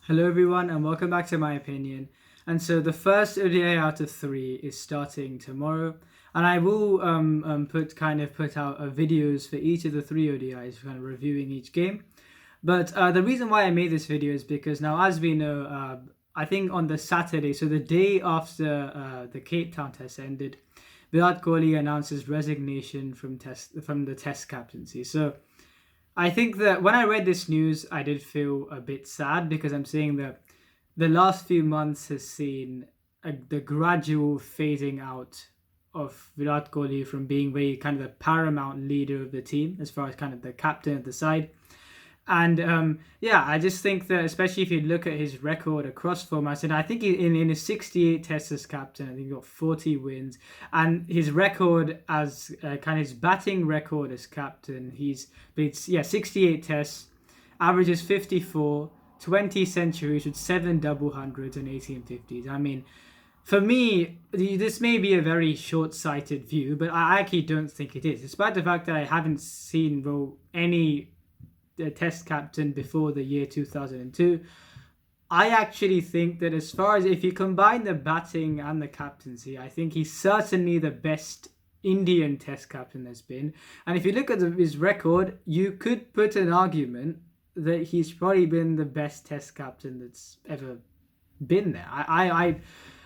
Hello everyone and welcome back to My Opinion. And so the first ODI out of three is starting tomorrow, and I will put out videos for each of the three ODIs, kind of reviewing each game. But the reason why I made this video is because now, as we know, I think on the Saturday, so the day after the Cape Town test ended, Virat Kohli announced his resignation from the test captaincy. So I think that when I read this news, I did feel a bit sad because I'm saying that the last few months has seen the gradual phasing out of Virat Kohli from being very kind of the paramount leader of the team as far as kind of the captain of the side. And I just think that, especially if you look at his record across formats, and I think in his 68 tests as captain, I think he got 40 wins. And his record as kind of his batting record as captain, he's played 68 tests, averages 54, 20 centuries with 7 double hundreds and 18 50s. I mean, for me, this may be a very short-sighted view, but I actually don't think it is, despite the fact that I haven't seen any test captain before the year 2002. I actually think that, as far as if you combine the batting and the captaincy, I think he's certainly the best Indian test captain there's been. And if you look at his record, you could put an argument that he's probably been the best test captain that's ever been there.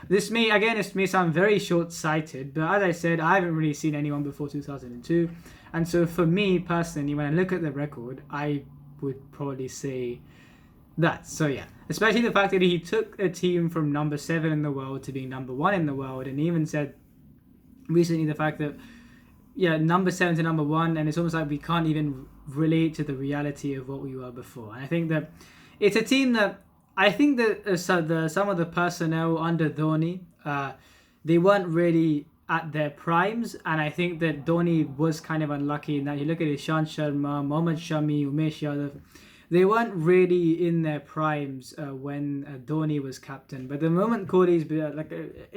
This may sound very short-sighted, but as I said, I haven't really seen anyone before 2002. And so for me personally, when I look at the record, I would probably say that. So yeah, especially the fact that he took a team from number 7 in the world to being number 1 in the world, and he even said recently the fact that number 7 to number 1, and it's almost like we can't even relate to the reality of what we were before. And I think that it's a team that I think that some of the personnel under Dhoni, they weren't really at their primes, and I think that Dhoni was kind of unlucky in that. You look at Ishant Sharma, Mohammad Shami, Umesh Yadav, they weren't really in their primes when Dhoni was captain. But the moment Kohli's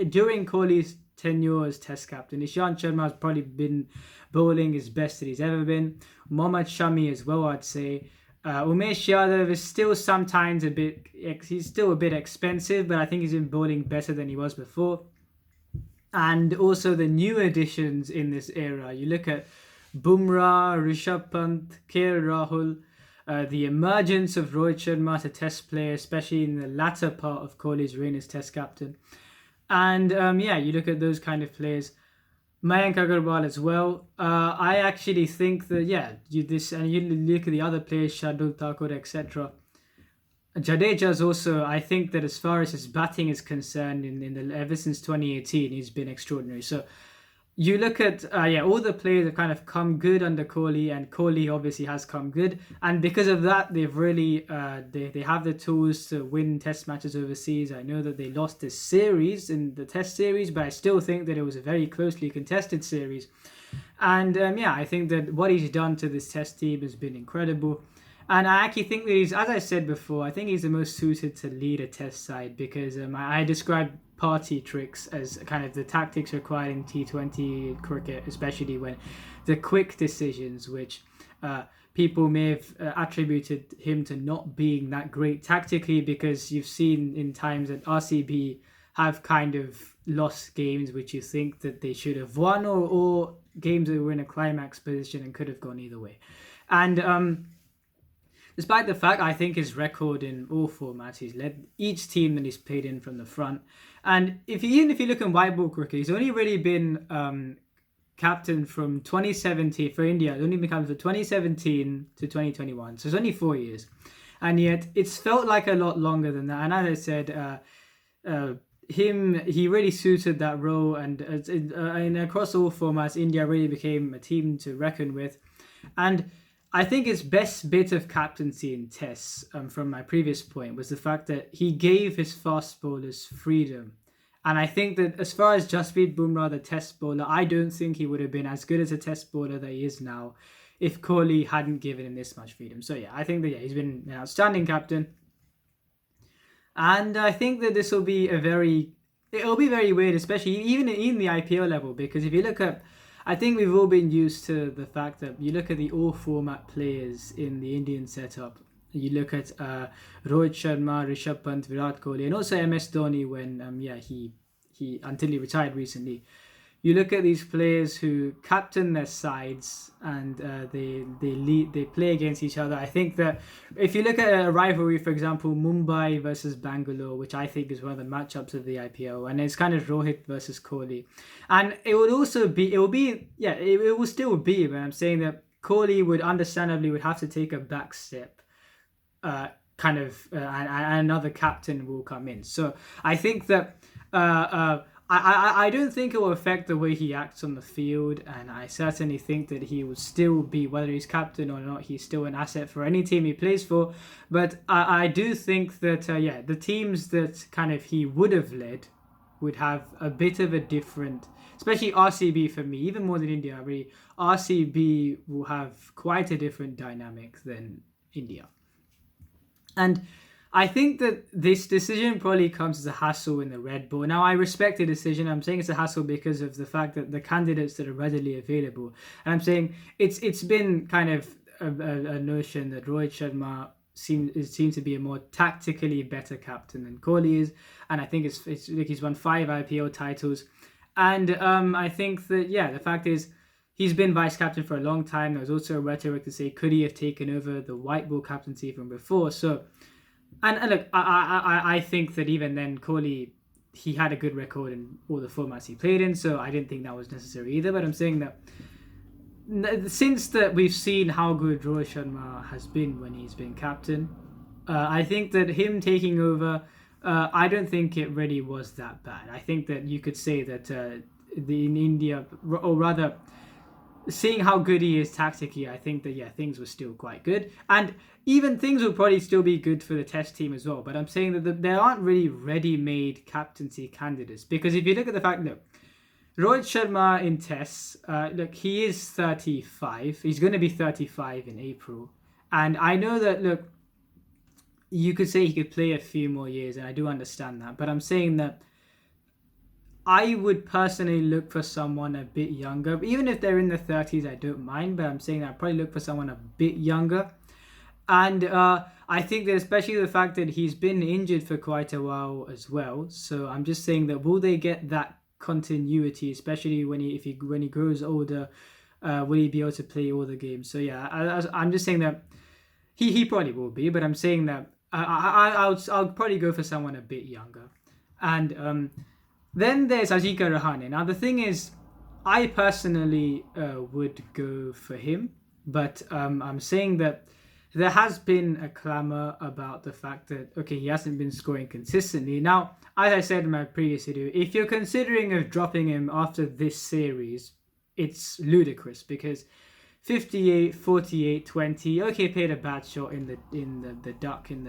during Kohli's tenure as test captain, Ishant Sharma has probably been bowling his best that he's ever been. Mohammad Shami as well, I'd say. Umesh Yadav is still sometimes he's still a bit expensive, but I think he's been bowling better than he was before. And also the new additions in this era. You look at Bumrah, Rishabh Pant, KL Rahul, the emergence of Rohit Sharma as a test player, especially in the latter part of Kohli's reign as test captain. And you look at those kind of players. Mayank Agarwal as well. I actually think that, you look at the other players, Shardul Thakur, etc. Jadeja's also, I think that as far as his batting is concerned, ever since 2018, he's been extraordinary. So you look at all the players have kind of come good under Kohli, and Kohli obviously has come good, and because of that, they've really they have the tools to win test matches overseas. I know that they lost this series in the test series, but I still think that it was a very closely contested series. And I think that what he's done to this test team has been incredible. And I actually think that he's, as I said before, I think he's the most suited to lead a test side because I describe party tricks as kind of the tactics required in T20 cricket, especially when the quick decisions, which people may have attributed him to not being that great tactically, because you've seen in times that RCB have kind of lost games which you think that they should have won, or games that were in a climax position and could have gone either way. And despite the fact, I think his record in all formats, he's led each team that he's played in from the front. And even if you look in white ball cricket, he's only really been captain from 2017 for India. He's only been captain from 2017 to 2021. So it's only 4 years. And yet it's felt like a lot longer than that. And as I said, he really suited that role. And across all formats, India really became a team to reckon with. And I think his best bit of captaincy in tests, from my previous point, was the fact that he gave his fast bowlers freedom. And I think that as far as Jasprit Bumrah, the test bowler, I don't think he would have been as good as a test bowler that he is now if Kohli hadn't given him this much freedom. So I think that he's been an outstanding captain. And I think that it'll be very weird, especially even in the IPL level, because if you look at, I think we've all been used to the fact that you look at the all-format players in the Indian setup. You look at Rohit Sharma, Rishabh Pant, Virat Kohli, and also MS Dhoni when he until he retired recently. You look at these players who captain their sides and they play against each other. I think that if you look at a rivalry, for example, Mumbai versus Bangalore, which I think is one of the matchups of the IPL, and it's kind of Rohit versus Kohli, and it will still be. But I'm saying that Kohli would have to take a back step, and another captain will come in. So I think that. I don't think it will affect the way he acts on the field, and I certainly think that he will still be, whether he's captain or not, he's still an asset for any team he plays for. But I do think that, the teams that kind of he would have led would have a bit of a different, especially RCB for me, even more than India, really. RCB will have quite a different dynamic than India. And I think that this decision probably comes as a hassle in the Red Bull. Now, I respect the decision. I'm saying it's a hassle because of the fact that the candidates that are readily available. And I'm saying it's been kind of a notion that Rohit Sharma seems to be a more tactically better captain than Kohli is. And I think it's like he's won 5 IPL titles. And I think that, the fact is, he's been vice captain for a long time. There was also a rhetoric to say, could he have taken over the white ball captaincy from before? So... And look, I think that even then, Kohli, he had a good record in all the formats he played in, so I didn't think that was necessary either. But I'm saying that since that we've seen how good Rohit Sharma has been when he's been captain, I think that him taking over, I don't think it really was that bad. I think that you could say that in India, or rather, seeing how good he is tactically, I think that things were still quite good, and even things will probably still be good for the Test team as well. But I'm saying that there aren't really ready-made captaincy candidates, because if you look at the fact that Rohit Sharma in Tests, he is 35. He's going to be 35 in April, and I know that you could say he could play a few more years, and I do understand that. But I'm saying that I would personally look for someone a bit younger. Even if they're in the 30s, I don't mind. But I'm saying that I'd probably look for someone a bit younger. And I think that especially the fact that he's been injured for quite a while as well. So I'm just saying that will they get that continuity, especially when he grows older, will he be able to play all the games? So I'm just saying that he probably will be. But I'm saying that I'll probably go for someone a bit younger. And then there's Ajinkya Rahane. Now, the thing is, I personally would go for him, but I'm saying that there has been a clamour about the fact that, he hasn't been scoring consistently. Now, as I said in my previous video, if you're considering of dropping him after this series, it's ludicrous, because 58, 48, 20. Played a bad shot in the duck in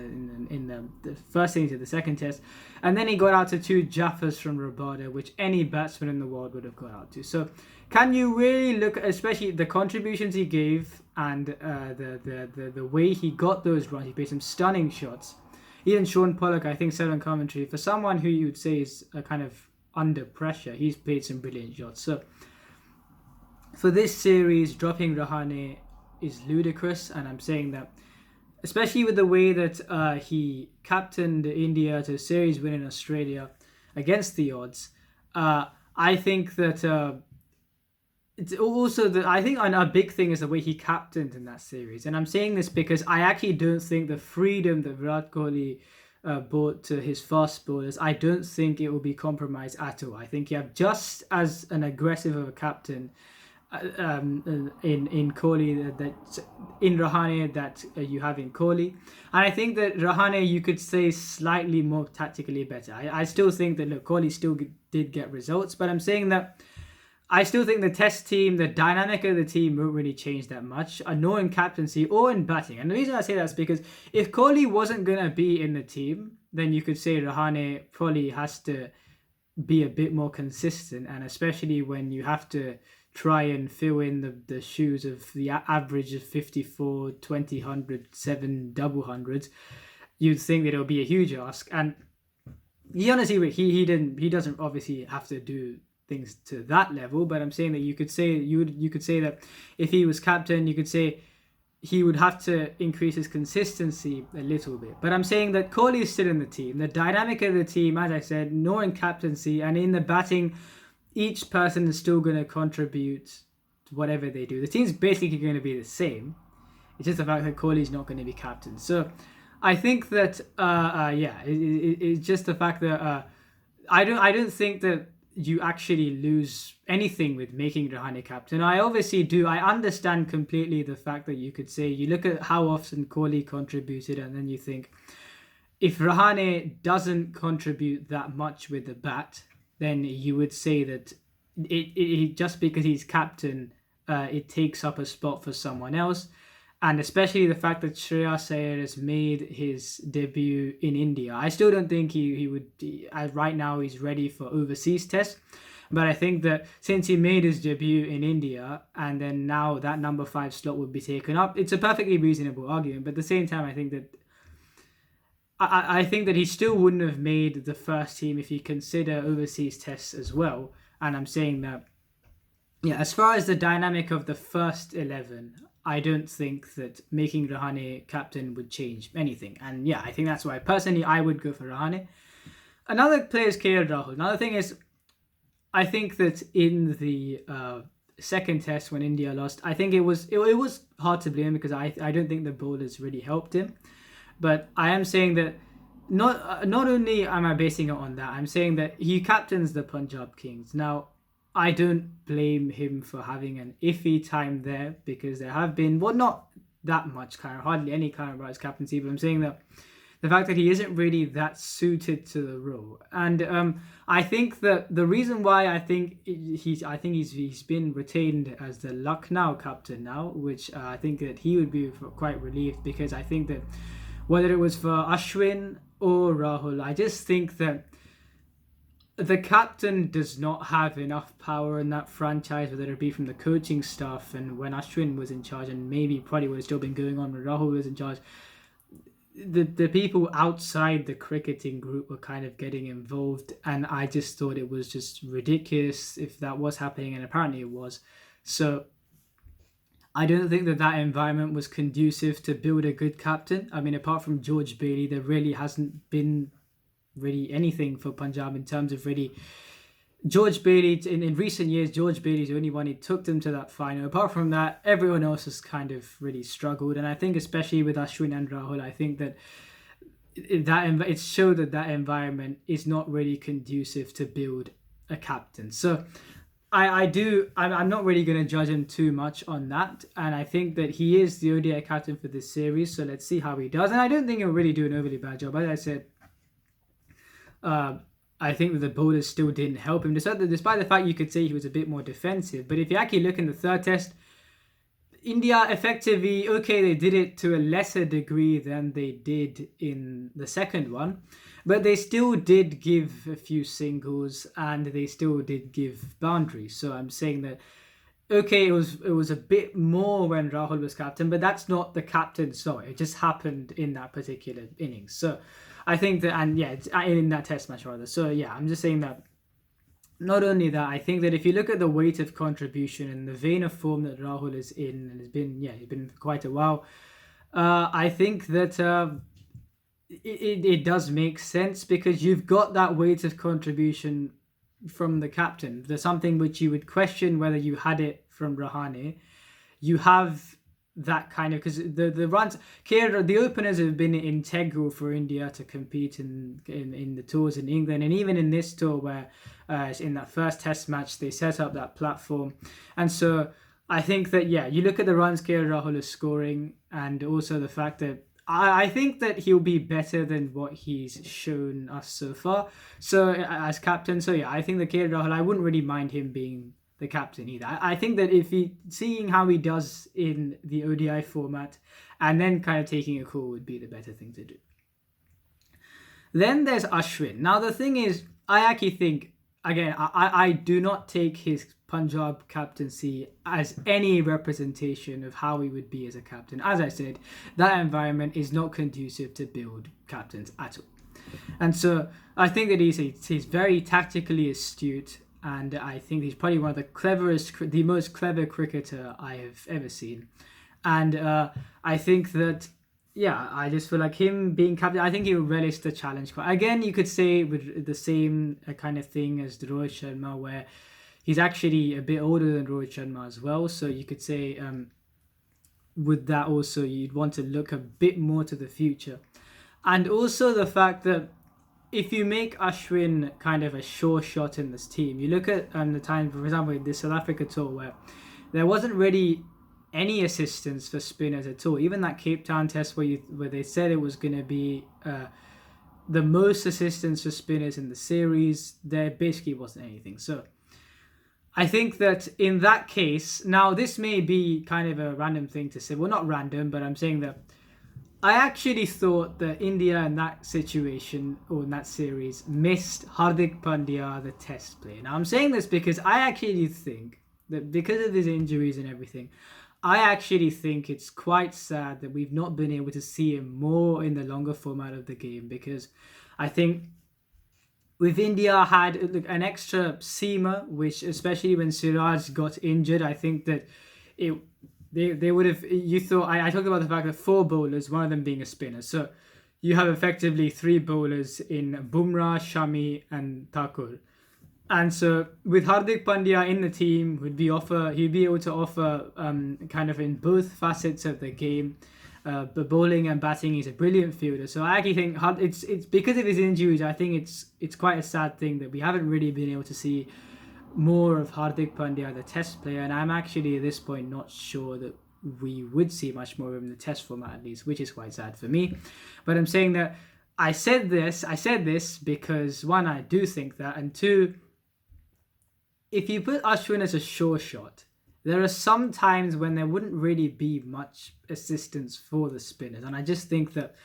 the first innings of the second test, and then he got out to 2 Jaffas from Rabada, which any batsman in the world would have got out to. So, can you really look at, especially the contributions he gave and the way he got those runs? He played some stunning shots. Even Sean Pollock, I think, said on commentary, for someone who you would say is kind of under pressure, he's played some brilliant shots. So, for this series, dropping Rahane is ludicrous, and I'm saying that, especially with the way that he captained India to a series win in Australia against the odds, I think that it's also that I think a big thing is the way he captained in that series. And I'm saying this because I actually don't think the freedom that Virat Kohli brought to his fast bowlers, I don't think it will be compromised at all. I think you have just as an aggressive of a captain in Kohli that in Rahane that you have in Kohli, and I think that Rahane, you could say, slightly more tactically better. I still think that Kohli still did get results, but I'm saying that I still think the Test team, the dynamic of the team won't really change that much, nor in captaincy or in batting. And the reason I say that is because if Kohli wasn't going to be in the team, then you could say Rahane probably has to be a bit more consistent, and especially when you have to try and fill in the shoes of the average of 54, 20, 100, 7 double hundreds, you'd think that it'll be a huge ask. And he honestly, he doesn't obviously have to do things to that level, but I'm saying that you could say that if he was captain, you could say he would have to increase his consistency a little bit. But I'm saying that Kohli is still in the team. The dynamic of the team, as I said, nor in captaincy and in the batting, each person is still going to contribute to whatever they do. The team's basically going to be the same. It's just the fact that Kohli is not going to be captain. So I think that, it's just the fact that I don't think that you actually lose anything with making Rahane captain. I obviously do. I understand completely the fact that you could say, you look at how often Kohli contributed and then you think, if Rahane doesn't contribute that much with the bat, then you would say that it just because he's captain, it takes up a spot for someone else. And especially the fact that Shreyas Iyer has made his debut in India. I still don't think he would, right now he's ready for overseas tests. But I think that since he made his debut in India and then now that number 5 slot would be taken up, it's a perfectly reasonable argument. But at the same time, I think that he still wouldn't have made the first team if you consider overseas tests as well. And I'm saying that, yeah, as far as the dynamic of the first 11, I don't think that making Rahane captain would change anything. And yeah, I think that's why personally I would go for Rahane. Another player is KL Rahul. Another thing is, I think that in the second test when India lost, I think it was hard to blame because I don't think the bowlers really helped him. But I am saying that not only am I basing it on that, I'm saying that he captains the Punjab Kings. Now, I don't blame him for having an iffy time there because there have been, well, not that much hardly any Kyle Wright's captaincy, but I'm saying that the fact that he isn't really that suited to the role. And I think that the reason why I think he's been retained as the Lucknow captain now, which I think that he would be quite relieved, because I think that whether it was for Ashwin or Rahul, I just think that the captain does not have enough power in that franchise, whether it be from the coaching staff and when Ashwin was in charge, and maybe probably would have still been going on when Rahul was in charge. The people outside the cricketing group were kind of getting involved, and I just thought it was just ridiculous if that was happening, and apparently it was. So I don't think that environment was conducive to build a good captain. I mean, apart from George Bailey, there really hasn't been really anything for Punjab in terms of really George Bailey. In recent years, George Bailey's the only one who took them to that final. Apart from that, everyone else has kind of really struggled. And I think especially with Ashwin and Rahul, I think that it showed that environment is not really conducive to build a captain. So I'm not really going to judge him too much on that. And I think that he is the ODI captain for this series. So let's see how he does. And I don't think he'll really do an overly bad job. As I said, I think that the bowlers still didn't help him, despite the fact you could say he was a bit more defensive. But if you actually look in the third test, India effectively, okay, they did it to a lesser degree than they did in the second one, but they still did give a few singles and they still did give boundaries. So I'm saying that, okay, it was a bit more when Rahul was captain, but that's not the captain's fault. It just happened in that particular innings. So I think that, and yeah, it's in that test match rather. So yeah, I'm just saying that. Not only that, I think that if you look at the weight of contribution and the vein of form that Rahul is in, and he's been for quite a while, I think that it does make sense, because you've got that weight of contribution from the captain. There's something which you would question whether you had it from Rahane. You have that kind of, because the runs, the openers have been integral for India to compete in the tours in England, and even in this tour where in that first test match they set up that platform. And so I think that, yeah, you look at the runs KL Rahul is scoring, and also the fact that I think that he'll be better than what he's shown us so far, so as captain. So yeah, I think that KL Rahul, I wouldn't really mind him being the captain either. I think that if seeing how he does in the ODI format and then kind of taking a call would be the better thing to do. Then there's Ashwin. Now the thing is, I actually think, again, I do not take his Punjab captaincy as any representation of how he would be as a captain. As I said, that environment is not conducive to build captains at all. And so I think that he's very tactically astute, and I think he's probably one of the most clever cricketer I have ever seen. And I think that, yeah, I just feel like him being captain, I think he will relish the challenge. Again, you could say with the same kind of thing as the Rohit Sharma, where he's actually a bit older than Rohit Sharma as well. So you could say with that also, you'd want to look a bit more to the future. And also the fact that if you make Ashwin kind of a sure shot in this team, you look at the time, for example, in the South Africa tour, where there wasn't really any assistance for spinners at all. Even that Cape Town test where they said it was going to be the most assistance for spinners in the series, there basically wasn't anything. So I think that in that case, now this may be kind of a random thing to say. Well, not random, but I'm saying that I actually thought that India in that situation or in that series missed Hardik Pandya, the test player. Now I'm saying this because I actually think that because of his injuries and everything, I actually think it's quite sad that we've not been able to see him more in the longer format of the game, because I think with India had an extra seamer, which especially when Siraj got injured, I think that they would have, you thought, I talked about the fact that 4 bowlers, one of them being a spinner. So you have effectively 3 bowlers in Bumrah, Shami and Thakur. And so with Hardik Pandya in the team, he'd be able to offer kind of in both facets of the game. But bowling and batting, he's a brilliant fielder. So I actually think it's because of his injuries, I think it's quite a sad thing that we haven't really been able to see more of Hardik Pandya, the test player. And I'm actually at this point not sure that we would see much more of him in the test format at least, which is quite sad for me. But I'm saying that I said this because one, I do think that, and two, if you put Ashwin as a sure shot, there are some times when there wouldn't really be much assistance for the spinners. And I just think that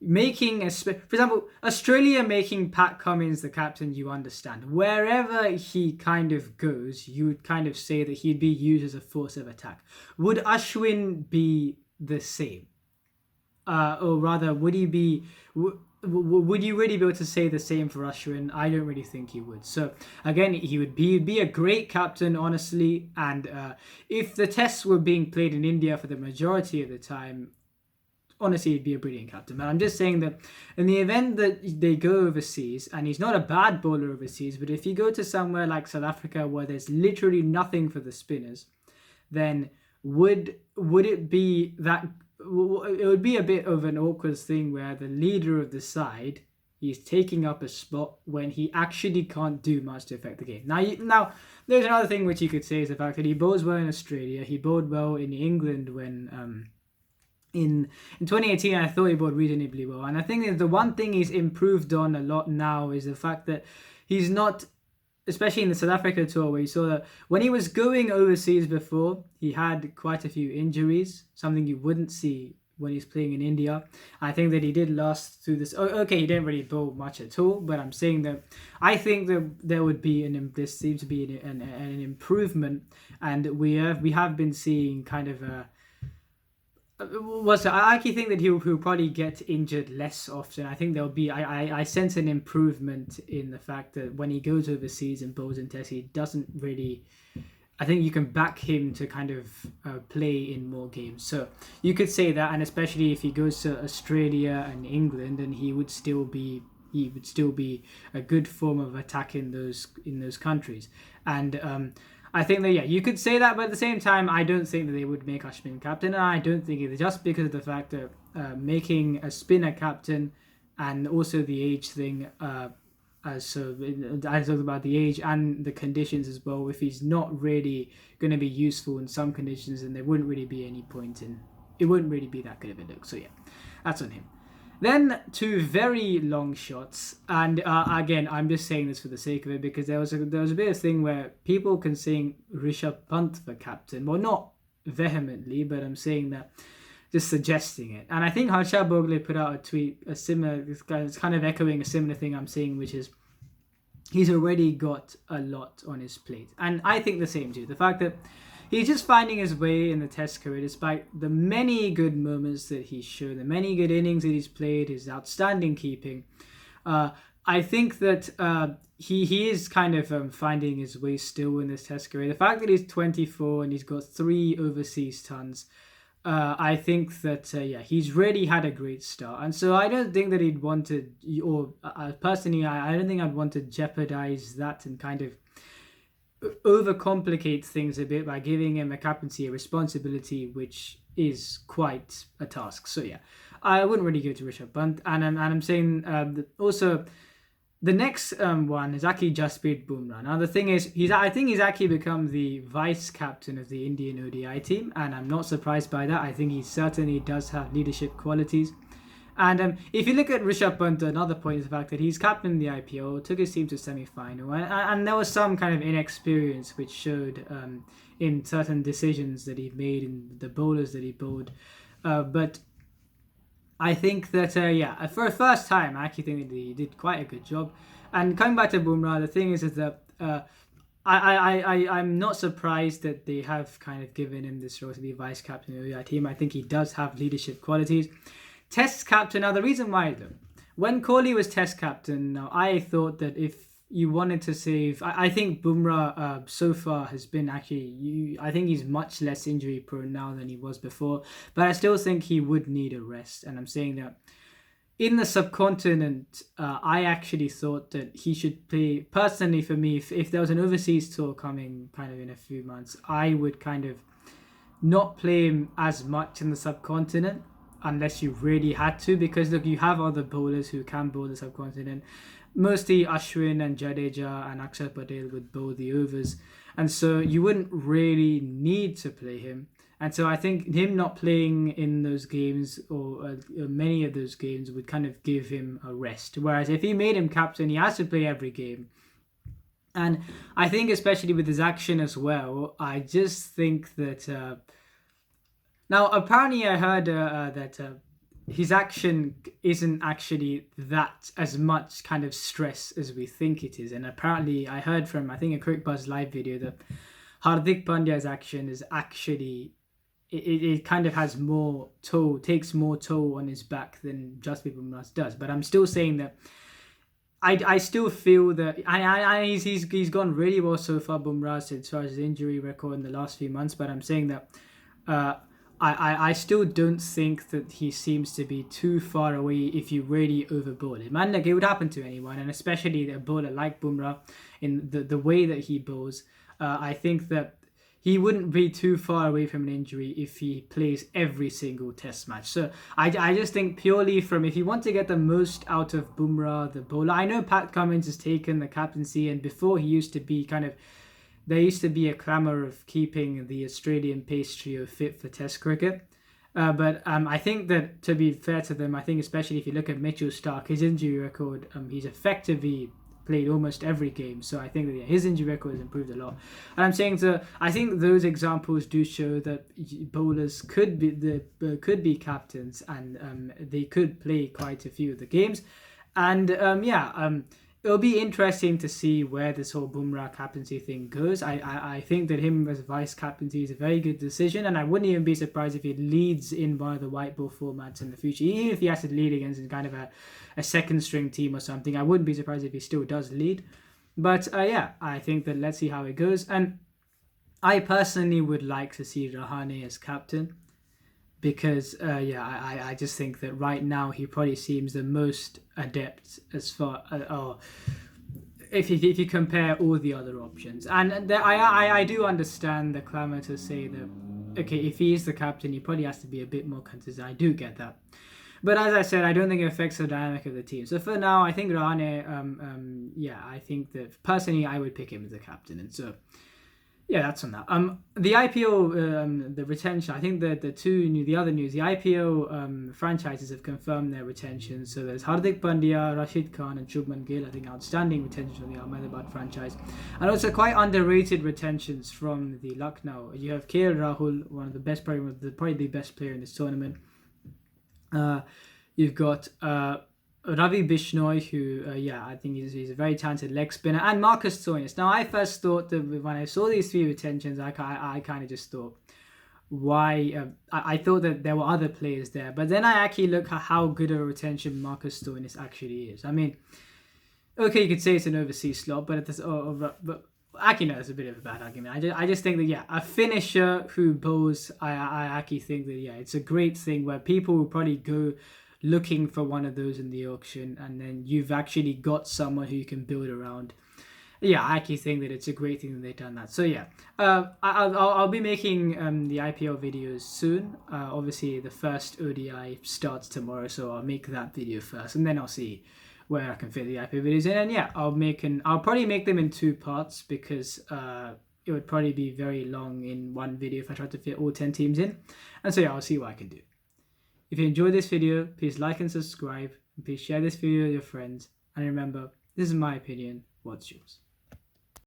making for example, Australia making Pat Cummins the captain, you understand. Wherever he kind of goes, you would kind of say that he'd be used as a force of attack. Would Ashwin be the same? Or rather, would he be... Would you really be able to say the same for Ashwin? I don't really think he would. So again, he'd be a great captain, honestly. And if the tests were being played in India for the majority of the time, honestly, he'd be a brilliant captain. But I'm just saying that in the event that they go overseas, and he's not a bad bowler overseas, but if you go to somewhere like South Africa where there's literally nothing for the spinners, then would it be that... It would be a bit of an awkward thing where the leader of the side is taking up a spot when he actually can't do much to affect the game. Now, there's another thing which you could say is the fact that he bowls well in Australia. He bowled well in England when in 2018 I thought he bowled reasonably well. And I think that the one thing he's improved on a lot now is the fact that he's not... Especially in the South Africa tour, where you saw that when he was going overseas before, he had quite a few injuries, something you wouldn't see when he's playing in India. I think that he did last through this. Okay, he didn't really bowl much at all, but I'm saying that I think that there would be there seems to be an improvement, and we have been seeing kind of a... I actually think that he'll probably get injured less often. I think there'll be... I sense an improvement in the fact that when he goes overseas and bowls in tests, he doesn't really... I think you can back him to kind of play in more games. So you could say that, and especially if he goes to Australia and England, and he would still be a good form of attack in those countries. And I think that, yeah, you could say that, but at the same time, I don't think that they would make Ashwin captain. And I don't think it's just because of the fact that making a spinner captain, and also the age thing. So I talked about the age and the conditions as well. If he's not really going to be useful in some conditions, then there wouldn't really be any point in... It wouldn't really be that good of a look. So yeah, that's on him. Then 2 very long shots, and again, I'm just saying this for the sake of it, because there was a bit of thing where people can sing Rishabh Pant for captain. Well, not vehemently, but I'm saying that, just suggesting it. And I think Harsha Bhogle put out a tweet, it's kind of echoing a similar thing I'm saying, which is he's already got a lot on his plate. And I think the same too. The fact that he's just finding his way in the test career, despite the many good moments that he's shown, the many good innings that he's played, his outstanding keeping. I think that he is kind of finding his way still in this test career. The fact that he's 24 and he's got 3 overseas tons, I think that he's really had a great start, and so I don't think that he'd want to, or personally, I don't think I'd want to jeopardize that and kind of overcomplicate things a bit by giving him a captaincy, a responsibility which is quite a task. So yeah, I wouldn't really go to Rishabh Pant, and I'm saying also. The next one is actually Jasprit Bumrah. Now the thing is, I think he's actually become the vice captain of the Indian ODI team, and I'm not surprised by that. I think he certainly does have leadership qualities. And if you look at Rishabh Pant, another point is the fact that he's captain the IPL, took his team to semi-final, and there was some kind of inexperience which showed in certain decisions that he made in the bowlers that he bowled. But I think that, for a first time, I actually think that he did quite a good job. And coming back to Bumrah, the thing is that I'm not surprised that they have kind of given him this role to be vice captain of the team. I think he does have leadership qualities. Test captain, now the reason why, though, when Kohli was test captain, now I thought that if you wanted to save, I think Bumrah so far has been actually, I think he's much less injury prone now than he was before, but I still think he would need a rest. And I'm saying that in the subcontinent, I actually thought that he should play, personally for me, if there was an overseas tour coming kind of in a few months, I would kind of not play him as much in the subcontinent unless you really had to, because look, you have other bowlers who can bowl the subcontinent. Mostly Ashwin and Jadeja and Akshar Patel would bowl the overs, and so you wouldn't really need to play him. And so I think him not playing in those games or many of those games would kind of give him a rest. Whereas if he made him captain, he has to play every game. And I think especially with his action as well, I just think that... now, apparently I heard that his action isn't actually that as much kind of stress as we think it is. And apparently I heard from, I think, a Cricket Buzz live video that Hardik Pandya's action is actually, it kind of has more toll, takes more toll on his back than Jasprit Bumrah does. But I'm still saying that I still feel that he's gone really well so far, Bumrah, as far as his injury record in the last few months. But I'm saying that I still don't think that he seems to be too far away if you really overbowl him. And like, it would happen to anyone, and especially a bowler like Bumrah in the way that he bowls. I think that he wouldn't be too far away from an injury if he plays every single test match. So I just think purely from, if you want to get the most out of Bumrah, the bowler, I know Pat Cummins has taken the captaincy, and before he used to be kind of, there used to be a clamour of keeping the Australian pace trio fit for Test cricket. But I think that, to be fair to them, I think especially if you look at Mitchell Starc, his injury record, he's effectively played almost every game. So I think that his injury record has improved a lot. And I'm saying, so I think those examples do show that bowlers could be captains, and they could play quite a few of the games. And it'll be interesting to see where this whole Bumrah captaincy thing goes. I think that him as vice captaincy is a very good decision, and I wouldn't even be surprised if he leads in one of the white ball formats in the future. Even if he has to lead against kind of a second string team or something, I wouldn't be surprised if he still does lead. But I think that let's see how it goes. And I personally would like to see Rahane as captain, because I just think that right now he probably seems the most adept as far if you compare all the other options. And I do understand the clamour to say that, okay, if he is the captain, he probably has to be a bit more consistent. I do get that. But as I said, I don't think it affects the dynamic of the team. So for now, I think Rahane, I think that personally I would pick him as the captain. And so yeah, that's on that. The IPO, the retention, I think the other news, the IPO franchises have confirmed their retention. So there's Hardik Pandya, Rashid Khan and Shubman Gill. I think outstanding retention from the Ahmedabad franchise. And also quite underrated retentions from the Lucknow. You have KL Rahul, one of the best players, probably the best player in this tournament. You've got Ravi Bishnoi, who, I think he's a very talented leg spinner, and Marcus Stoinis. Now, I first thought that when I saw these three retentions, I kind of just thought, why? I thought that there were other players there, but then I actually look at how good a retention Marcus Stoinis actually is. I mean, okay, you could say it's an overseas slot, but Actually, no, it's a bit of a bad argument. I just think that, yeah, a finisher who bowls, I actually think that, yeah, it's a great thing where people will probably go looking for one of those in the auction, and then you've actually got someone who you can build around. Yeah, I actually think that it's a great thing that they've done that. So yeah, I'll be making the IPL videos soon. Obviously, the first ODI starts tomorrow, so I'll make that video first, and then I'll see where I can fit the IPL videos in. And yeah, I'll probably make them in 2 parts because it would probably be very long in one video if I tried to fit all 10 teams in. And so yeah, I'll see what I can do. If you enjoyed this video, please like and subscribe. And please share this video with your friends. And remember, this is my opinion. What's yours?